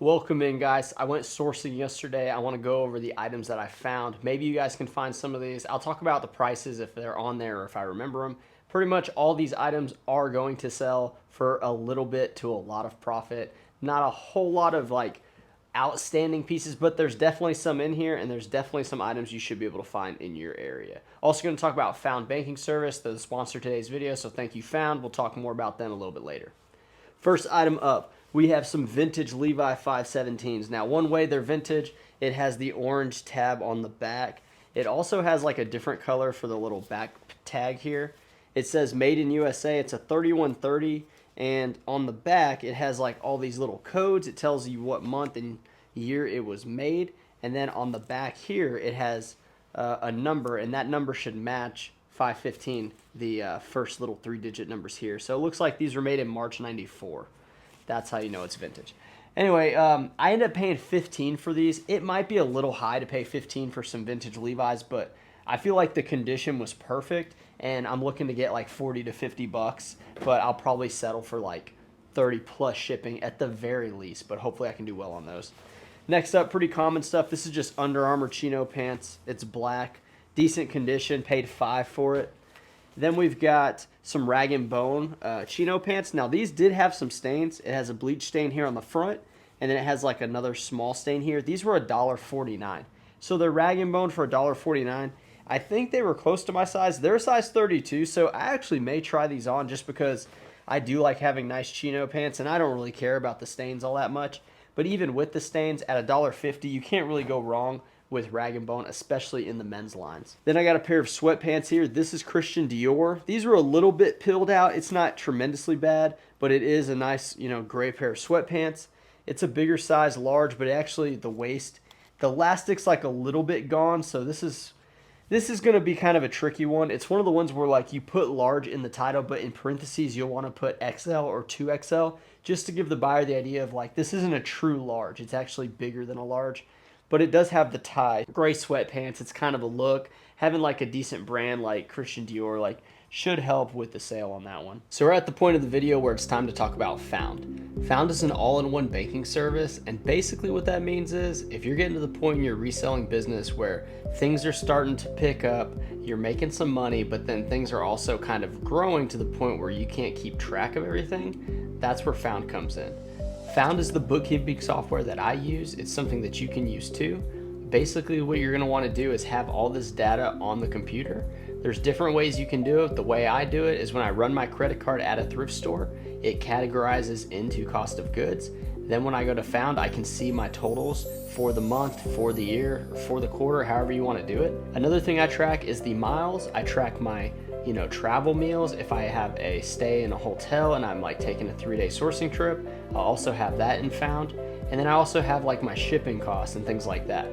Welcome in, guys. I went sourcing yesterday. I want to go over the items that I found. Maybe you guys can find some of these. I'll talk about the prices if they're on there or if I remember them. Pretty much all these items are going to sell for a little bit to a lot of profit. Not a whole lot of like outstanding pieces, but there's definitely some in here, and there's definitely some items you should be able to find in your area. Also going to talk about Found Banking Service, the sponsor of today's video, so thank you, Found. We'll talk more about them a little bit later. First item up, we have some vintage Levi 517s. Now, one way they're vintage, it has the orange tab on the back. It also has like a different color for the little back tag here. It says made in USA. It's a 3130, and on the back it has like all these little codes. It tells you what month and year it was made, and then on the back here it has a number, and that number should match 515, the first little 3-digit numbers here. So it looks like these were made in March 94. That's how you know it's vintage. Anyway, I ended up paying 15 for these. It might be a little high to pay 15 for some vintage Levi's, but I feel like the condition was perfect, and I'm looking to get like 40 to 50 bucks, but I'll probably settle for like 30 plus shipping at the very least, but hopefully I can do well on those. Next up, pretty common stuff. This is just Under Armour chino pants. It's black, decent condition, paid $5 for it. Then we've got some Rag & Bone chino pants. Now, these did have some stains. It has a bleach stain here on the front, and then it has like another small stain here. These were $1.49. So they're Rag & Bone for $1.49. I think they were close to my size. They're a size 32, so I actually may try these on just because I do like having nice chino pants, and I don't really care about the stains all that much. But even with the stains, at $1.50, you can't really go wrong with Rag & Bone, especially in the men's lines. Then I got a pair of sweatpants here. This is Christian Dior. These are a little bit pilled out. It's not tremendously bad, but it is a nice, gray pair of sweatpants. It's a bigger size, large, but actually the waist, the elastic's like a little bit gone, so this is going to be kind of a tricky one. It's one of the ones where like you put large in the title, but in parentheses you'll want to put XL or 2XL just to give the buyer the idea of like this isn't a true large. It's actually bigger than a large. But it does have the tie. Gray sweatpants, it's kind of a look. Having like a decent brand like Christian Dior like should help with the sale on that one. So we're at the point of the video where it's time to talk about Found. Found is an all-in-one banking service, and basically what that means is if you're getting to the point in your reselling business where things are starting to pick up, you're making some money, but then things are also kind of growing to the point where you can't keep track of everything, that's where Found comes in. Found is the bookkeeping software that I use. It's something that you can use too. Basically, what you're going to want to do is have all this data on the computer. There's different ways you can do it. The way I do it is when I run my credit card at a thrift store, it categorizes into cost of goods. Then when I go to Found, I can see my totals for the month, for the year, or for the quarter, however you want to do it. Another thing I track is the miles. I track my travel meals. If I have a stay in a hotel and I'm like taking a 3-day sourcing trip, I'll also have that in Found. And then I also have like my shipping costs and things like that.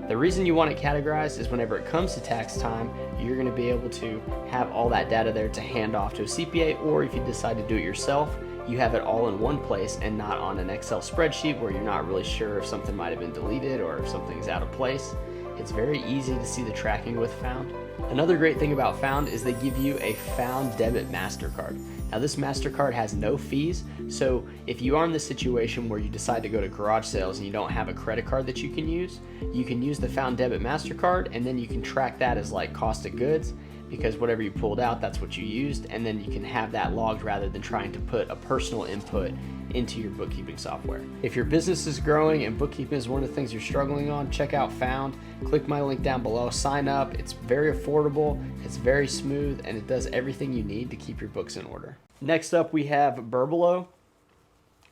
The reason you want it categorized is whenever it comes to tax time, you're going to be able to have all that data there to hand off to a CPA, or if you decide to do it yourself, you have it all in one place and not on an Excel spreadsheet where you're not really sure if something might have been deleted or if something's out of place. It's very easy to see the tracking with Found. Another great thing about Found is they give you a Found debit MasterCard. Now this MasterCard has no fees, so if you are in the situation where you decide to go to garage sales and you don't have a credit card that you can use the Found debit MasterCard, and then you can track that as like cost of goods, because whatever you pulled out, that's what you used, and then you can have that logged rather than trying to put a personal input into your bookkeeping software. If your business is growing and bookkeeping is one of the things you're struggling on, check out Found. Click my link down below, sign up. It's very affordable, it's very smooth, and it does everything you need to keep your books in order. Next up, we have Burbalo.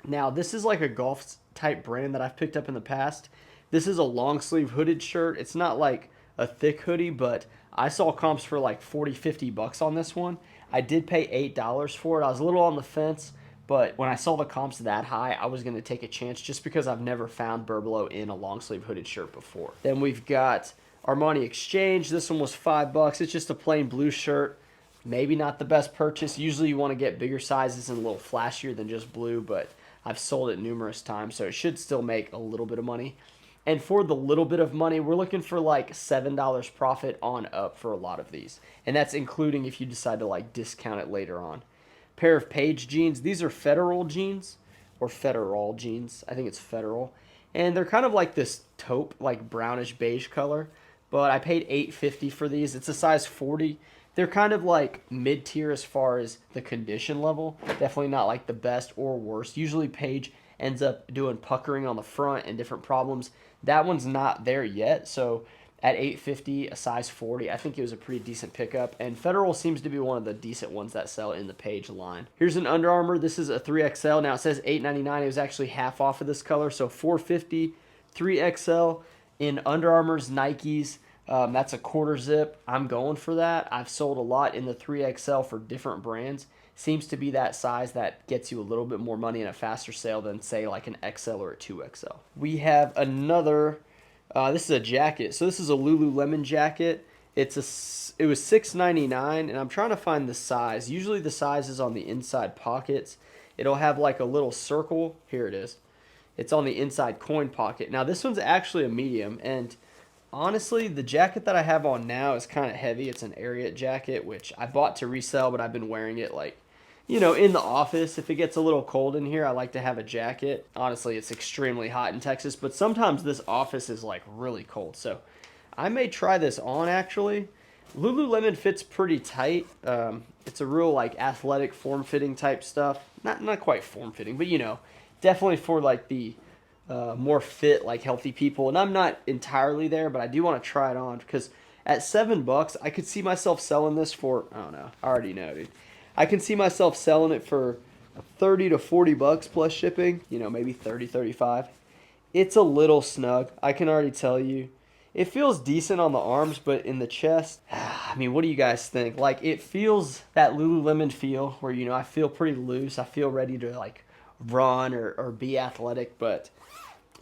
Now, this is like a golf type brand that I've picked up in the past. This is a long sleeve hooded shirt. It's not like a thick hoodie, but I saw comps for like 40, 50 bucks on this one. I did pay $8 for it. I was a little on the fence, but when I saw the comps that high, I was going to take a chance just because I've never found Burbalo in a long sleeve hooded shirt before. Then we've got Armani Exchange. This one was $5. It's just a plain blue shirt. Maybe not the best purchase. Usually you want to get bigger sizes and a little flashier than just blue, but I've sold it numerous times, so it should still make a little bit of money. And for the little bit of money, we're looking for like $7 profit on up for a lot of these. And that's including if you decide to like discount it later on. Pair of Page jeans. These are Federal jeans, or Federal jeans. I think it's Federal. And they're kind of like this taupe, like brownish beige color. But I paid $8.50 for these. It's a size 40. They're kind of like mid tier as far as the condition level. Definitely not like the best or worst. Usually Paige ends up doing puckering on the front and different problems. That one's not there yet. So at $8.50, a size 40, I think it was a pretty decent pickup. And Federal seems to be one of the decent ones that sell in the Paige line. Here's an Under Armour. This is a 3XL. Now it says $8.99. It was actually half off of this color. So $4.50, 3XL in Under Armour's, Nikes. That's a quarter zip. I'm going for that. I've sold a lot in the 3XL for different brands. Seems to be that size that gets you a little bit more money in a faster sale than, say, like an XL or a 2XL. We have another, this is a jacket. So this is a Lululemon jacket. It was $6.99, and I'm trying to find the size. Usually the size is on the inside pockets. It'll have like a little circle. Here it is. It's on the inside coin pocket. Now this one's actually a medium, and honestly, the jacket that I have on now is kind of heavy. It's an Ariat jacket, which I bought to resell, but I've been wearing it like, you know, in the office. If it gets a little cold in here, I like to have a jacket. Honestly, it's extremely hot in Texas, but sometimes this office is like really cold. So I may try this on actually. Lululemon fits pretty tight. It's a real like athletic form-fitting type stuff. Not quite form-fitting, but you know, definitely for like the more fit, like healthy people. And I'm not entirely there, but I do want to try it on because at $7, I could see myself selling this for, I don't know, I already know, dude. I can see myself selling it for 30 to 40 bucks plus shipping, you know, maybe 30, 35. It's a little snug. I can already tell you. It feels decent on the arms, but in the chest, I mean, what do you guys think? Like, it feels that Lululemon feel where, you know, I feel pretty loose. I feel ready to like run or be athletic, but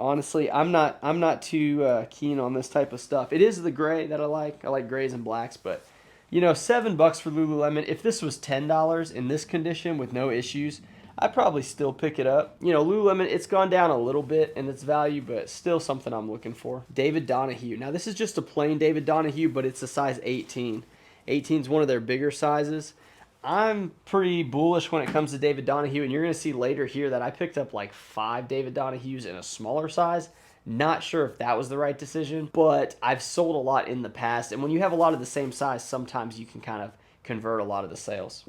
honestly, I'm not too keen on this type of stuff. It is the gray that I like. I like grays and blacks, but you know, $7 for Lululemon. If this was $10 in this condition with no issues, I'd probably still pick it up. You know, Lululemon, it's gone down a little bit in its value, but still something I'm looking for. David Donahue. Now, this is just a plain David Donahue, but it's a size 18. 18 is one of their bigger sizes. I'm pretty bullish when it comes to David Donahue, and you're going to see later here that I picked up like 5 David Donahues in a smaller size. Not sure if that was the right decision, but I've sold a lot in the past, and when you have a lot of the same size, sometimes you can kind of convert a lot of the sales.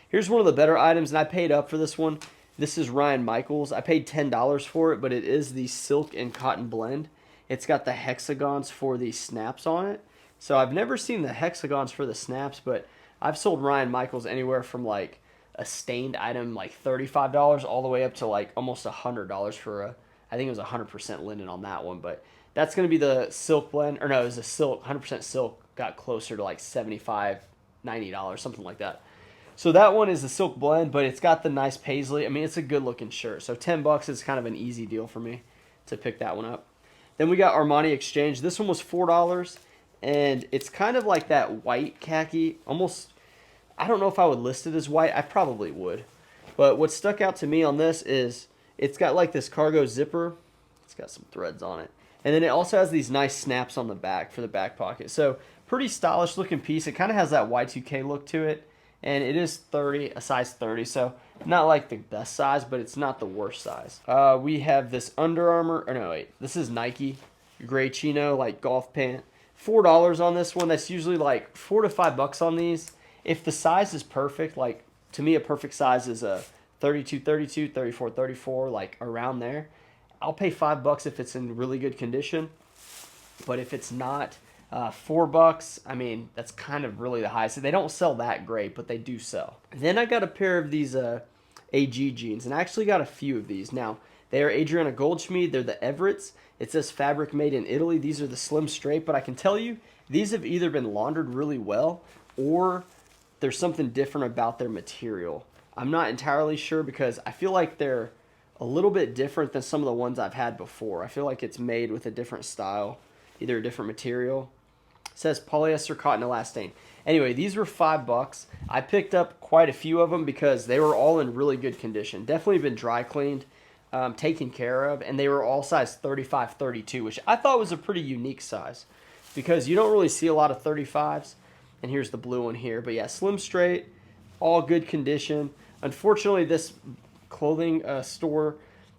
Here's one of the better items, and I paid up for this one. This is Ryan Michaels. I paid $10 for it, but it is the silk and cotton blend. It's got the hexagons for the snaps on it. So I've never seen the hexagons for the snaps, but I've sold Ryan Michaels anywhere from like a stained item like $35 all the way up to like almost $100 for a, I think it was 100% linen on that one, but that's going to be the silk blend, or no, it was a silk, 100% silk, got closer to like $75, $90, something like that. So that one is the silk blend, but it's got the nice paisley. I mean, it's a good looking shirt. So $10 is kind of an easy deal for me to pick that one up. Then we got Armani Exchange. This one was $4, and it's kind of like that white khaki, almost, I don't know if I would list it as white. I probably would. But what stuck out to me on this is it's got like this cargo zipper. It's got some threads on it. And then it also has these nice snaps on the back for the back pocket. So pretty stylish looking piece. It kind of has that Y2K look to it. And it is 30, a size 30. So not like the best size, but it's not the worst size. We have this Under Armour, or no, wait. This is Nike gray chino, like golf pant. $4 on this one. That's usually like $4 to $5 on these. If the size is perfect, like to me a perfect size is a 32, 32, 34, 34, like around there. I'll pay $5 if it's in really good condition. But if it's not, $4, I mean, that's kind of really the highest. They don't sell that great, but they do sell. Then I got a pair of these AG jeans, and I actually got a few of these. Now, they are Adriana Goldschmied. They're the Everetts. It says fabric made in Italy. These are the slim straight, but I can tell you, these have either been laundered really well, or there's something different about their material. I'm not entirely sure because I feel like they're a little bit different than some of the ones I've had before. I feel like it's made with a different style, either a different material. It says polyester, cotton, elastane. Anyway, these were $5. I picked up quite a few of them because they were all in really good condition. Definitely been dry cleaned, taken care of, and they were all size 35, 32, which I thought was a pretty unique size because you don't really see a lot of 35s. And here's the blue one here. But yeah, slim straight, all good condition. Unfortunately, this clothing store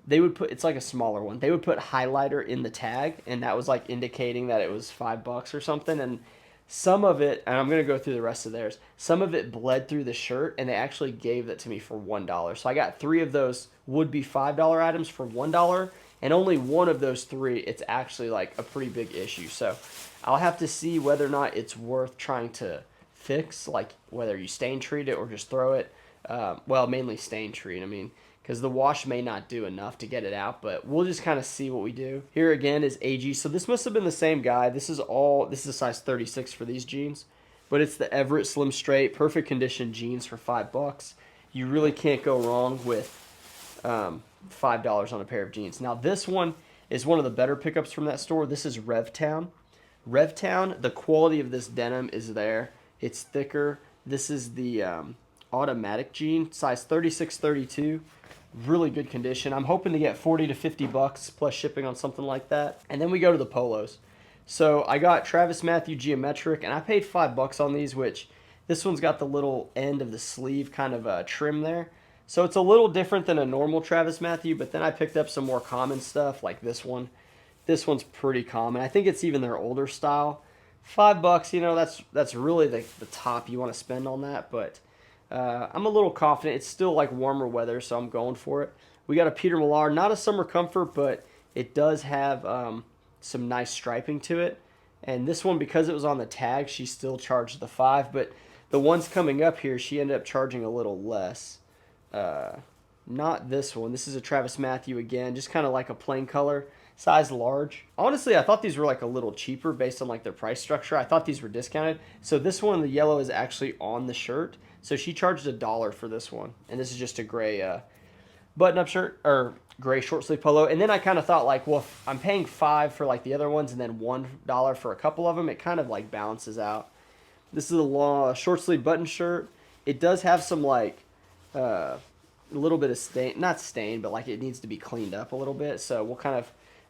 they would put, it's like a smaller one. They would put highlighter in the tag, and that was like indicating that it was $5 or something. And some of it, and I'm gonna go through the rest of theirs. Some of it bled through the shirt, and they actually gave that to me for $1. So I got 3 of those would be $5 items for $1, and only one of those 3, it's actually like a pretty big issue. So I'll have to see whether or not it's worth trying to fix, like whether you stain treat it or just throw it. Well, mainly stain treat. I mean, because the wash may not do enough to get it out, but we'll just kind of see what we do. Here again is AG. So this must have been the same guy. This is a size 36 for these jeans, but it's the Everett Slim Straight, perfect condition jeans for $5. You really can't go wrong with $5 on a pair of jeans. Now this one is one of the better pickups from that store. This is RevTown. RevTown, the quality of this denim is there. It's thicker. This is the automatic jean, size 36-32. Really good condition. I'm hoping to get 40 to 50 bucks plus shipping on something like that. And then we go to the polos. So I got Travis Matthew Geometric, and I paid $5 on these, which this one's got the little end of the sleeve kind of trim there. So it's a little different than a normal Travis Matthew, but then I picked up some more common stuff like this one. This one's pretty common. I think it's even their older style. $5, you know, that's really the top you want to spend on that, but I'm a little confident. It's still like warmer weather, so I'm going for it. We got a Peter Millar, not a summer comfort, but it does have some nice striping to it. And this one, because it was on the tag, she still charged the $5, but the ones coming up here, she ended up charging a little less. Not this one. This is a Travis Matthew again, just kind of like a plain color, size large. Honestly, I thought these were like a little cheaper based on like their price structure. I thought these were discounted. So this one, the yellow, is actually on the shirt. So she charged $1 for this one, and this is just a gray button-up shirt, or gray short-sleeve polo. And then I kind of thought, like, well, if I'm paying $5 for like the other ones, and then $1 for a couple of them, it kind of like balances out. This is a long short-sleeve button shirt. It does have some like a little bit of stain, not stain, but like it needs to be cleaned up a little bit. So we'll kind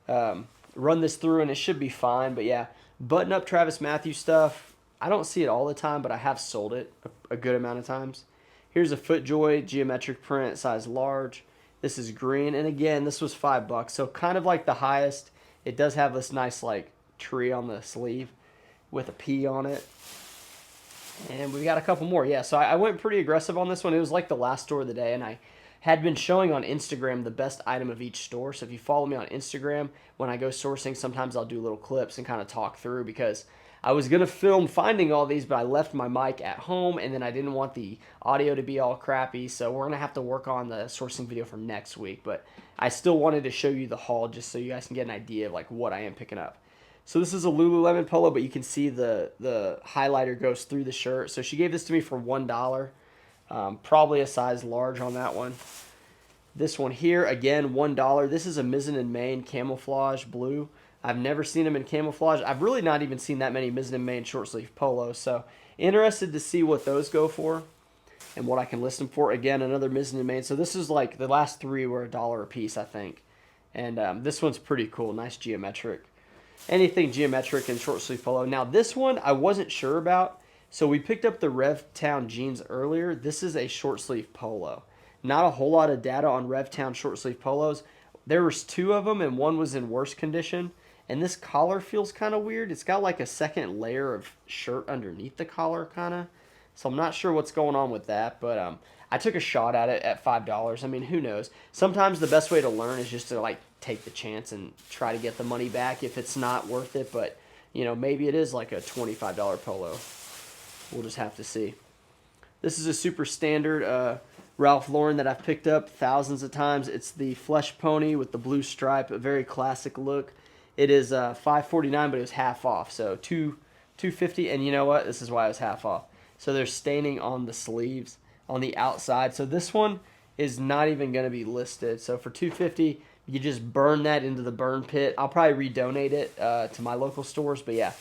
of run this through, and it should be fine. But yeah, button-up Travis Matthew stuff. I don't see it all the time, but I have sold it a good amount of times. Here's a FootJoy geometric print, size large. This is green, and again, this was $5, so kind of like the highest. It does have this nice like tree on the sleeve with a P on it. And we got a couple more. Yeah, so I went pretty aggressive on this one. It was like the last store of the day, and I had been showing on Instagram the best item of each store. So if you follow me on Instagram, when I go sourcing, sometimes I'll do little clips and kind of talk through, because I was going to film finding all these, but I left my mic at home, and then I didn't want the audio to be all crappy, so we're going to have to work on the sourcing video for next week. But I still wanted to show you the haul just so you guys can get an idea of like what I am picking up. So this is a Lululemon polo, but you can see the highlighter goes through the shirt. So she gave this to me for $1, probably a size large on that one. This one here, again, $1. This is a Mizzen and Main camouflage blue. I've never seen them in camouflage. I've really not even seen that many Mizzen and Main short sleeve polos. So interested to see what those go for and what I can list them for. Again, another Mizzen and Main. So this is like the last 3 were $1 a piece, I think. And this one's pretty cool. Nice geometric. Anything geometric and short sleeve polo. Now this one I wasn't sure about. So we picked up the RevTown jeans earlier. This is a short sleeve polo. Not a whole lot of data on RevTown short sleeve polos. There was 2 of them, and one was in worse condition. And this collar feels kind of weird. It's got like a second layer of shirt underneath the collar kind of. So I'm not sure what's going on with that. But I took a shot at it at $5. I mean, who knows? Sometimes the best way to learn is just to like take the chance and try to get the money back if it's not worth it. But, you know, maybe it is like a $25 polo. We'll just have to see. This is a super standard Ralph Lauren that I've picked up thousands of times. It's the Flesh Pony with the blue stripe, a very classic look. It is $5.49, but it was half off, so $2.50. And you know what? This is why it was half off. So there's staining on the sleeves on the outside. So this one is not even going to be listed. So for $2.50, you just burn that into the burn pit. I'll probably redonate it to my local stores. But yeah,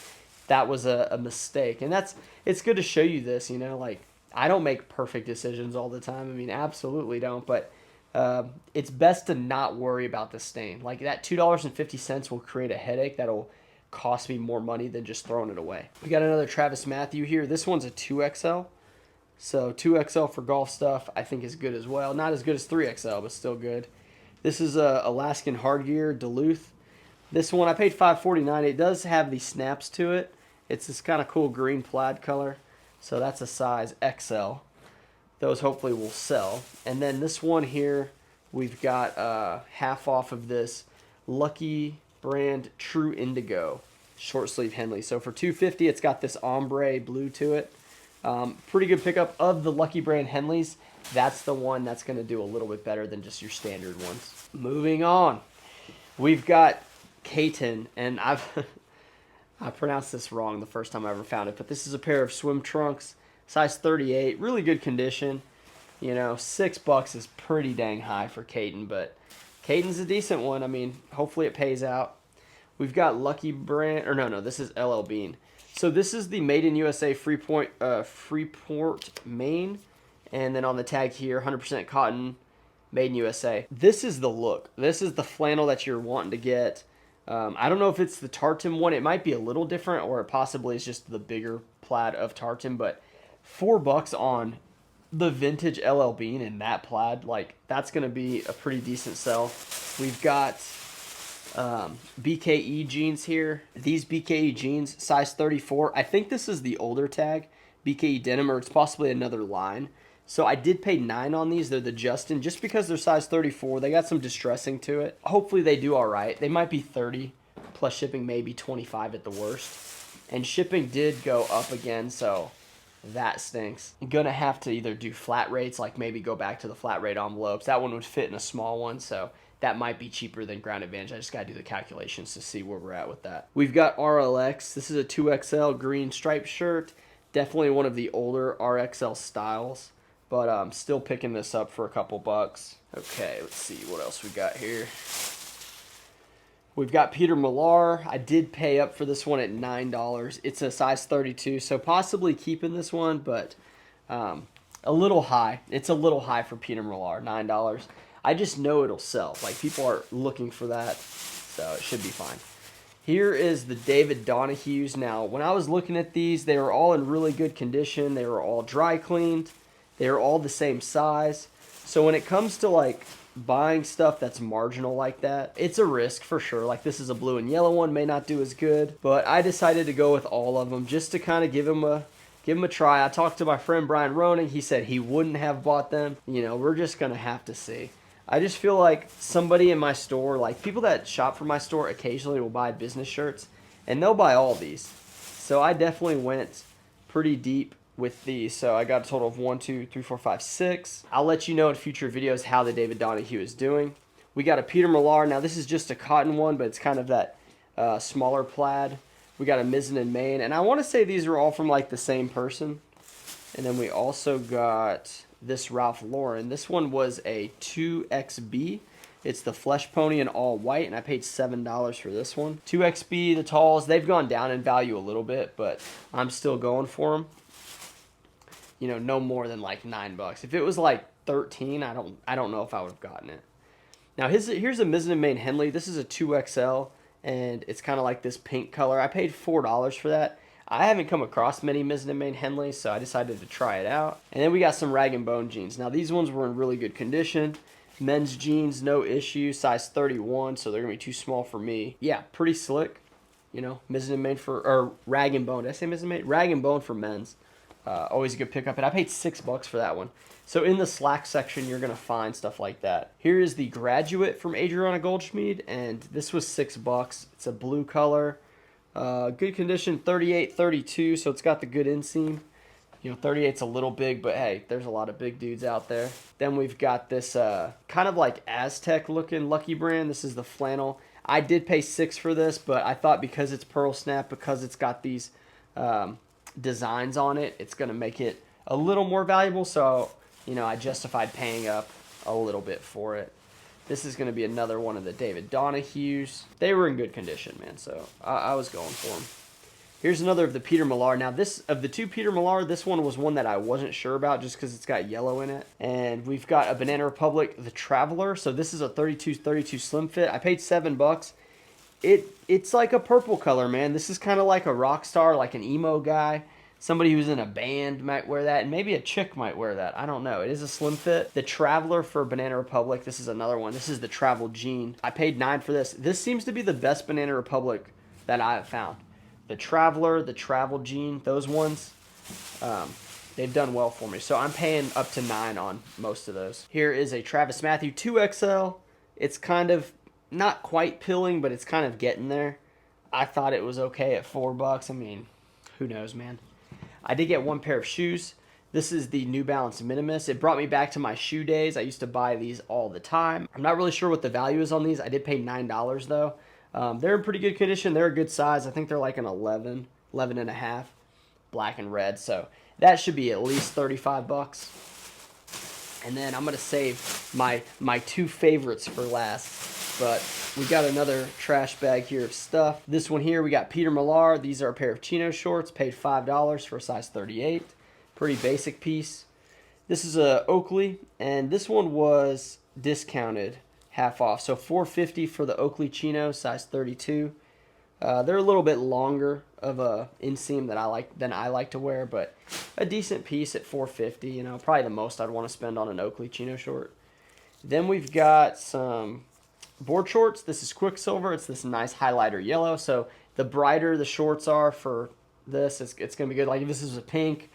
that was a mistake. And it's good to show you this. You know, like I don't make perfect decisions all the time. I mean, absolutely don't. But it's best to not worry about the stain. Like that $2.50 will create a headache that'll cost me more money than just throwing it away. We got another Travis Matthew here. This one's a 2XL. So 2XL for golf stuff I think is good as well. Not as good as 3XL, but still good. This is a Alaskan Hardgear Duluth. This one I paid $5.49. It does have the snaps to it. It's this kind of cool green plaid color. So that's a size XL. Those hopefully will sell. And then this one here, we've got half off of this Lucky brand True Indigo short sleeve Henley. So for $2.50, it's got this ombre blue to it. Pretty good pickup of the Lucky brand Henleys. That's the one that's going to do a little bit better than just your standard ones. Moving on, we've got Katen, and I pronounced this wrong the first time I ever found it, but this is a pair of swim trunks, size 38, really good condition. You know, $6 is pretty dang high for Katen, but Katen's a decent one. I mean, hopefully it pays out. We've got Lucky brand, or no, this is LL Bean. So this is the Made in USA Freeport, Maine. And then on the tag here, 100% cotton, Made in USA. This is the look. This is the flannel that you're wanting to get. I don't know if it's the tartan one. It might be a little different, or it possibly is just the bigger plaid of tartan. But $4 on the vintage LL Bean and that plaid, like, that's going to be a pretty decent sell. We've got BKE jeans here. These BKE jeans, size 34. I think this is the older tag, BKE denim, or it's possibly another line. So I did pay $9 on these. They're the Justin, just because they're size 34. They got some distressing to it. Hopefully they do all right. They might be 30 plus shipping, maybe 25 at the worst. And shipping did go up again, so that stinks. I'm gonna have to either do flat rates, like maybe go back to the flat rate envelopes. That one would fit in a small one, so that might be cheaper than Ground Advantage. I just gotta do the calculations to see where we're at with that. We've got RLX. This is a 2XL green striped shirt. Definitely one of the older RXL styles. But I'm still picking this up for a couple bucks. Okay, let's see what else we got here. We've got Peter Millar. I did pay up for this one at $9. It's a size 32, so possibly keeping this one, but a little high. It's a little high for Peter Millar, $9. I just know it'll sell. Like, people are looking for that, so it should be fine. Here is the David Donahue's. Now, when I was looking at these, they were all in really good condition. They were all dry cleaned. They are all the same size. So when it comes to like buying stuff that's marginal like that, it's a risk for sure. Like, this is a blue and yellow one, may not do as good, but I decided to go with all of them just to kind of give them a try. I talked to my friend Brian Roning. He said he wouldn't have bought them. You know, we're just gonna have to see. I just feel like somebody in my store, like people that shop for my store occasionally will buy business shirts, and they'll buy all these. So I definitely went pretty deep with these. So I got a total of 1, 2, 3, 4, 5, 6. I'll let you know in future videos how the David Donahue is doing. We got a Peter Millar. Now this is just a cotton one, but it's kind of that smaller plaid. We got a Mizzen in Maine, and I want to say these are all from like the same person. And then we also got this Ralph Lauren. This one was a 2XB. It's the Flesh Pony in all white, and I paid $7 for this one. 2XB, the talls, they've gone down in value a little bit, but I'm still going for them. You know, no more than like $9. If it was like 13, I don't know if I would have gotten it. Now here's a Mizzen and Maine Henley. This is a 2XL, and it's kind of like this pink color. I paid $4 for that. I haven't come across many Mizzen and Maine Henleys, so I decided to try it out. And then we got some Rag & Bone jeans. Now these ones were in really good condition. Men's jeans, no issue, size 31, so they're gonna be too small for me. Yeah, pretty slick. You know, Mizzen and Maine or Rag & Bone. Did I say Mizzen and Maine? Rag & Bone for men's. Always a good pickup, and I paid $6 for that one. So in the slack section, you're gonna find stuff like that. Here is the Graduate from Adriana Goldschmied, and this was $6. It's a blue color, good condition, 38, 32. So it's got the good inseam. You know, 38's a little big, but hey, there's a lot of big dudes out there. Then we've got this kind of like Aztec looking Lucky brand. This is the flannel. I did pay $6 for this, but I thought because it's pearl snap, because it's got these designs on it, it's going to make it a little more valuable. So, you know, I justified paying up a little bit for it. This is going to be another one of the David Donahue's. They were in good condition, man, so I was going for them. Here's another of the Peter Millar. Now, this of the two Peter Millar, this one was one that I wasn't sure about just because it's got yellow in it. And we've got a Banana Republic, the Traveler. So this is a 32 slim fit. I paid $7. It's like a purple color, man. This is kind of like a rock star, like an emo guy. Somebody who's in a band might wear that, and maybe a chick might wear that. I don't know. It is a slim fit. The Traveler for Banana Republic. This is another one. This is the Travel Jean. I paid $9 for this. This seems to be the best Banana Republic that I have found. The Traveler, the Travel Jean, those ones, they've done well for me. So I'm paying up to $9 on most of those. Here is a Travis Matthew 2XL. It's kind of not quite pilling, but it's kind of getting there. I thought it was okay at $4. I mean, who knows, man. I did get one pair of shoes. This is the New Balance Minimus. It brought me back to my shoe days. I used to buy these all the time. I'm not really sure what the value is on these. I did pay $9 though. They're in pretty good condition. They're a good size. I think they're like an 11 and a half, black and red. So that should be at least $35. And then I'm going to save my two favorites for last. But we got another trash bag here of stuff. This one here, we got Peter Millar. These are a pair of chino shorts. Paid $5 for a size 38. Pretty basic piece. This is a Oakley, and this one was discounted half off. So $4.50 for the Oakley chino, size 32. They're a little bit longer of a inseam than I like to wear, but a decent piece at $4.50. You know, probably the most I'd want to spend on an Oakley chino short. Then we've got some board shorts. This is Quicksilver. It's this nice highlighter yellow. So the brighter the shorts are for this, it's going to be good. Like if this is a pink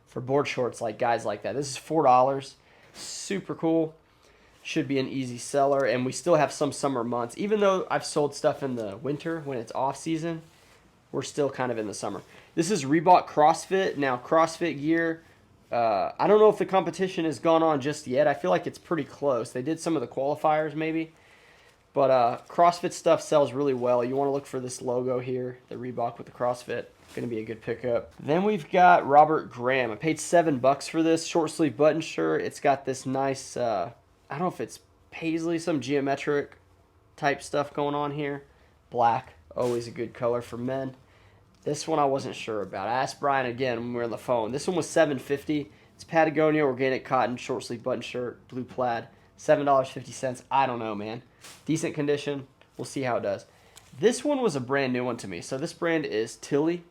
for board shorts, like guys like that. This is $4. Super cool. Should be an easy seller. And we still have some summer months. Even though I've sold stuff in the winter when it's off season, we're still kind of in the summer. This is Reebok CrossFit. Now CrossFit gear, I don't know if the competition has gone on just yet. I feel like it's pretty close. They did some of the qualifiers maybe. But CrossFit stuff sells really well. You want to look for this logo here, the Reebok with the CrossFit. Going to be a good pickup. Then we've got Robert Graham. I paid $7 for this short sleeve button shirt. It's got this nice, I don't know if it's paisley, some geometric type stuff going on here. Black, always a good color for men. This one I wasn't sure about. I asked Brian again when we were on the phone. This one was $7.50. It's Patagonia organic cotton short sleeve button shirt, blue plaid. $7.50. I don't know, man. Decent condition. We'll see how it does. This one was a brand new one to me. So this brand is Tilly.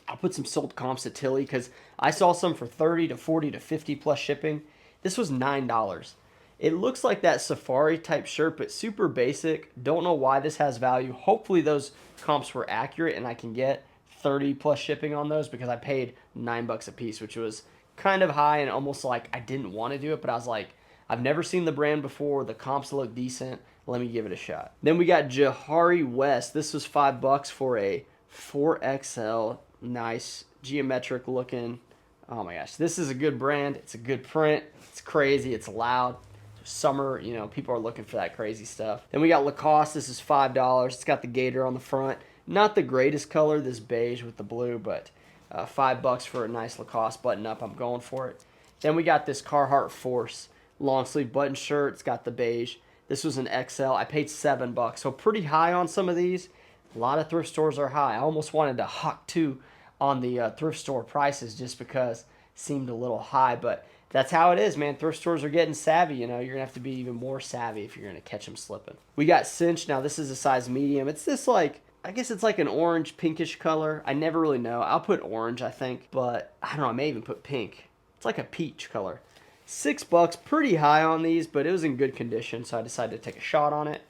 I'll put some sold comps at Tilly because I saw some for 30 to 40 to 50 plus shipping. This was $9. It looks like that safari type shirt, but super basic. Don't know why this has value. Hopefully those comps were accurate and I can get 30 plus shipping on those because I paid $9 a piece, which was kind of high and almost like I didn't want to do it, but I was like, I've never seen the brand before. The comps look decent. Let me give it a shot. Then we got Jahari West. This was $5 for a 4XL. Nice geometric looking. Oh my gosh. This is a good brand. It's a good print. It's crazy. It's loud. Summer, you know, people are looking for that crazy stuff. Then we got Lacoste. This is $5. It's got the gator on the front. Not the greatest color, this beige with the blue, but $5 for a nice Lacoste button up. I'm going for it. Then we got this Carhartt Force long sleeve button shirt. It's got the beige. This was an XL. I paid $7, so pretty high on some of these. A lot of thrift stores are high. I almost wanted to hawk two on the thrift store prices just because it seemed a little high, but that's how it is, man. Thrift stores are getting savvy. You know, you're gonna have to be even more savvy if you're gonna catch them slipping. We got Cinch. Now this is a size medium. It's this like, I guess it's like an orange pinkish color. I never really know. I'll put orange, I think, but I don't know. I may even put pink. It's like a peach color. $6, pretty high on these, but it was in good condition, so I decided to take a shot on it.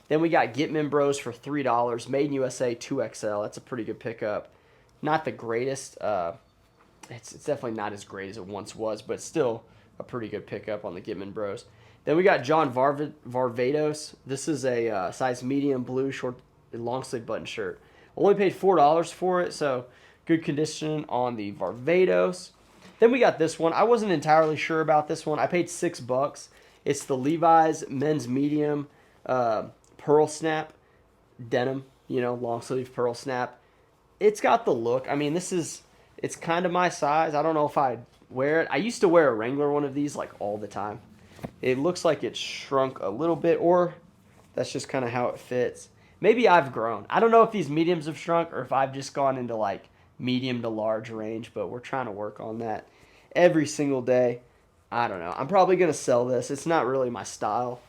Then we got Gitman Bros for $3, made in USA 2XL. That's a pretty good pickup. Not the greatest. It's definitely not as great as it once was, but still a pretty good pickup on the Gitman Bros. Then we got John Varvatos. This is a size medium blue short long sleeve button shirt. Only paid $4 for it, so good condition on the Varvatos. Then we got this one. I wasn't entirely sure about this one. I paid $6. It's the Levi's men's medium pearl snap denim, you know, long sleeve pearl snap. It's got the look. I mean, it's kind of my size. I don't know if I'd wear it. I used to wear a Wrangler one of these like all the time. It looks like it's shrunk a little bit, or that's just kind of how it fits. Maybe I've grown. I don't know if these mediums have shrunk or if I've just gone into like medium to large range, but we're trying to work on that every single day. I don't know. I'm probably going to sell this. It's not really my style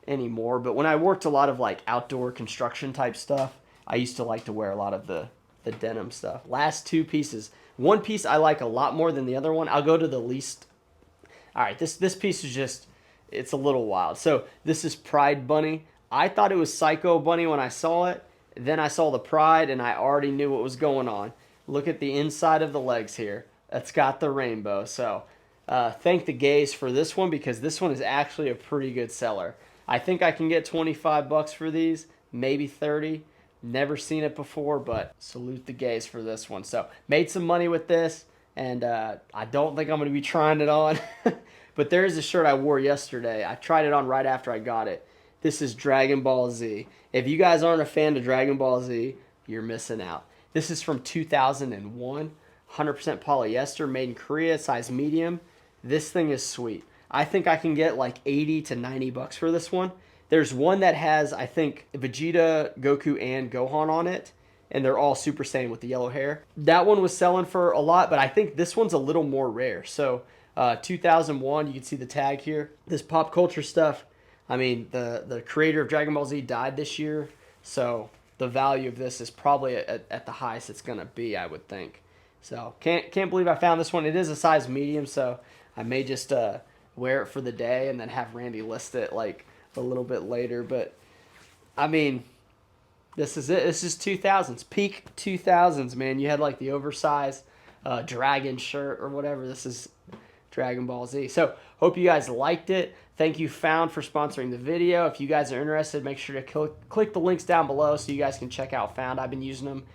anymore, but when I worked a lot of like outdoor construction type stuff, I used to like to wear a lot of the the denim stuff. Last two pieces. One piece I like a lot more than the other one. I'll go to the least. All right, this piece is just, it's a little wild. So this is Pride Bunny. I thought it was Psycho Bunny when I saw it. Then I saw the Pride and I already knew what was going on. Look at the inside of the legs here. It's got the rainbow. So thank the gays for this one, because this one is actually a pretty good seller. I think I can get 25 bucks for these, maybe 30. Never seen it before, but salute the gays for this one. So made some money with this, and I don't think I'm going to be trying it on. But there is a shirt I wore yesterday. I tried it on right after I got it. This is Dragon Ball Z. If you guys aren't a fan of Dragon Ball Z, you're missing out. This is from 2001. 100% polyester, made in Korea, size medium. This thing is sweet. I think I can get like 80 to 90 bucks for this one. There's one that has, I think, Vegeta, Goku, and Gohan on it, and they're all Super Saiyan with the yellow hair. That one was selling for a lot, but I think this one's a little more rare. So 2001, you can see the tag here. This pop culture stuff, I mean, the creator of Dragon Ball Z died this year, so the value of this is probably at the highest it's going to be, I would think. So can't believe I found this one. It is a size medium, so I may just wear it for the day and then have Randy list it like a little bit later. But I mean, this is it. This is 2000s, peak 2000s, man. You had like the oversized dragon shirt or whatever. This is Dragon Ball Z. So hope you guys liked it. Thank you, Found, for sponsoring the video. If you guys are interested, make sure to click the links down below so you guys can check out Found. I've been using them.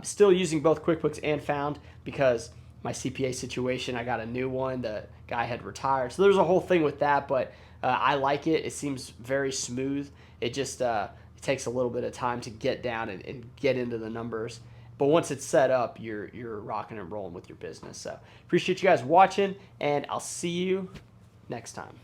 Still using both QuickBooks and Found because my CPA situation, I got a new one. The guy had retired. So there's a whole thing with that, but I like it. It seems very smooth. It just it takes a little bit of time to get down and get into the numbers. But once it's set up, you're rocking and rolling with your business. So appreciate you guys watching, and I'll see you next time.